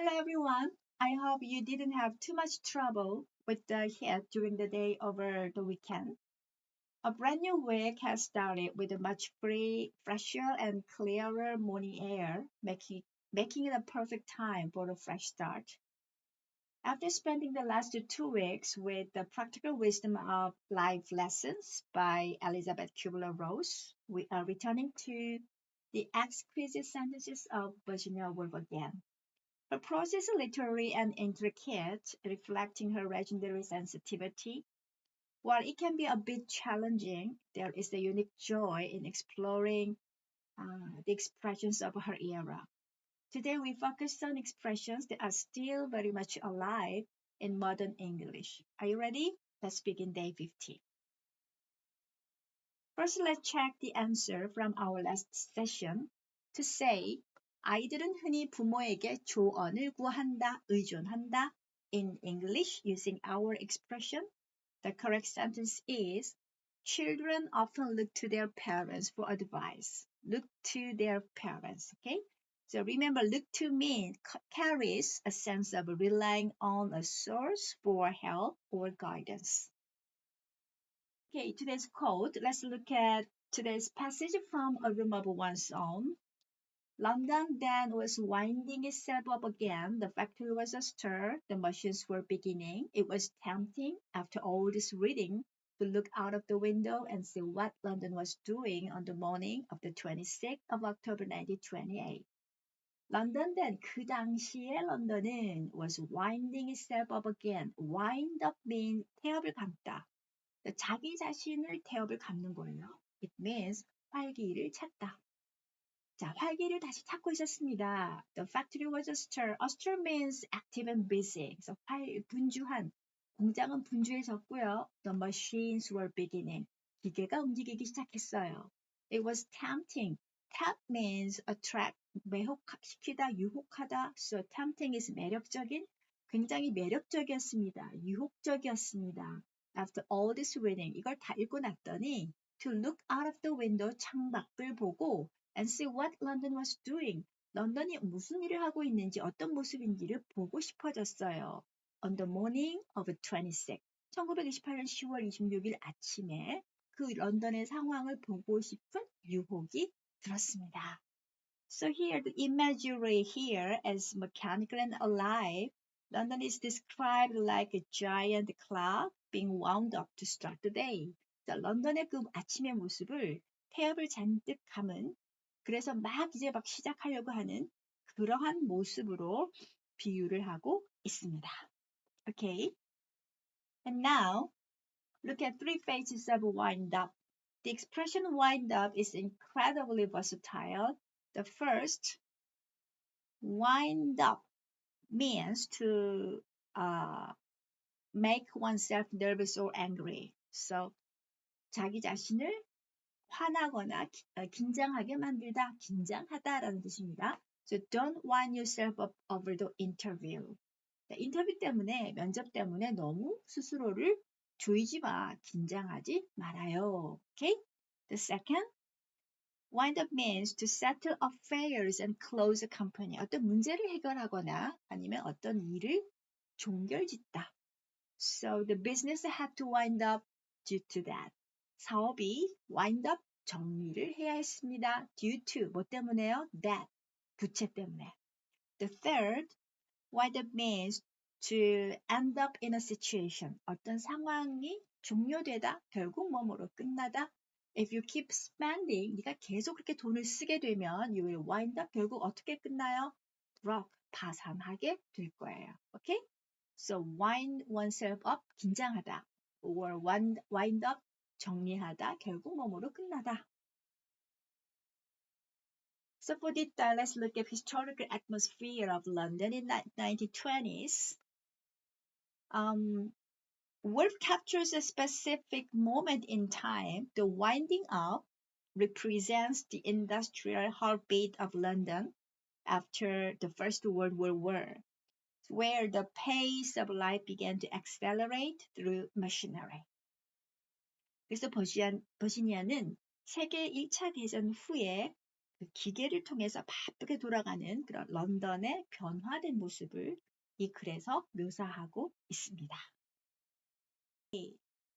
Hello everyone. I hope you didn't have too much trouble with the heat during the day over the weekend. A brand new week has started with a much fresher and clearer morning air, making it a perfect time for a fresh start. After spending the last 2 weeks with the practical wisdom of life lessons by Elizabeth Kubler-Ross, we are returning to the exquisite sentences of Virginia Woolf again. Her prose is literary and intricate, reflecting her legendary sensitivity. While it can be a bit challenging, there is a unique joy in exploring the expressions of her era. Today, we focus on expressions that are still very much alive in modern English. Are you ready? Let's begin day 15. First, let's check the answer from our last session. To say, 아이들은 흔히 부모에게 조언을 구한다, 의존한다. In English, using our expression, the correct sentence is, children often look to their parents for advice. Look to their parents, okay? So remember, look to mean carries a sense of relying on a source for help or guidance. Okay, today's quote. Let's look at today's passage from A Room of One's Own. London then was winding itself up again. The factory was astir. The machines were beginning. It was tempting, after all this reading, to look out of the window and see what London was doing on the morning of the 26th of October 1928. London then, 그 당시에 런던은 was winding itself up again. Wind up means 태엽을 감다. 자기 자신을 태엽을 감는 거예요. It means 활기를 찾다. 자, 활기를 다시 찾고 있었습니다. The factory was astir. Astir means active and busy. 그래서 분주한. 공장은 분주해졌고요. The machines were beginning. 기계가 움직이기 시작했어요. It was tempting. Tempt means attract, 매혹시키다, 유혹하다. So tempting is 매력적인. 굉장히 매력적이었습니다. 유혹적이었습니다. After all this reading, 이걸 다 읽고 났더니 to look out of the window, 창밖을 보고 and see what London was doing. 런던이 무슨 일을 하고 있는지 어떤 모습인지를 보고 싶어졌어요. On the morning of 26. 1928년 10월 26일 아침에 그 런던의 상황을 보고 싶은 유혹이 들었습니다. So here, the imagery here is mechanical and alive. London is described like a giant clock being wound up to start the day. 자, 런던의 그 아침의 모습을 태엽을 잔뜩 감은 그래서 이제 시작하려고 하는 그러한 모습으로 비유를 하고 있습니다. Okay. And now, look at three phases of wind up. The expression wind up is incredibly versatile. The first, wind up means to make oneself nervous or angry. So, 자기 자신을 화나거나 긴장하게 만들다, 긴장하다라는 뜻입니다. So, don't wind yourself up over the interview. 인터뷰 때문에, 면접 때문에 너무 스스로를 조이지 마, 긴장하지 말아요. Okay? The second, wind up means to settle affairs and close a company. 어떤 문제를 해결하거나 아니면 어떤 일을 종결짓다. So the business had to wind up due to that. 사업이 wind up 정리를 해야 했습니다. Due to 뭐 때문에요? That 부채 때문에. The third, wind up means to end up in a situation. 어떤 상황이 종료되다, 결국 뭐뭐로 끝나다. If you keep spending, 네가 계속 그렇게 돈을 쓰게 되면 you will wind up, 결국 어떻게 끝나요? broke, 파산하게 될 거예요. Okay? So wind oneself up, 긴장하다. Or wind up, 정리하다, 결국 뭐뭐로 끝나다. So for this, let's look at historical atmosphere of London in the 1920s. Woolf captures a specific moment in time. The winding up represents the industrial heartbeat of London after the First World War, where the pace of life began to accelerate through machinery. 그래서 버지니아는 세계 1차 대전 후에 그 기계를 통해서 바쁘게 돌아가는 그런 런던의 변화된 모습을 이 글에서 묘사하고 있습니다.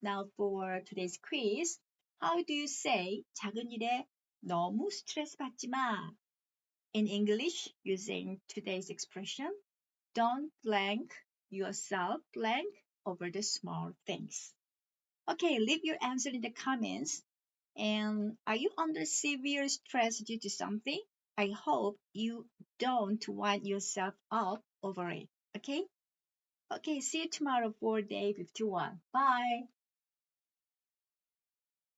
Now for today's quiz. How do you say 작은 일에 너무 스트레스 받지 마? In English, using today's expression, don't blank yourself blank over the small things. Okay, leave your answer in the comments. And are you under severe stress due to something? I hope you don't wind yourself up over it. Okay? Okay, see you tomorrow for day 51. Bye.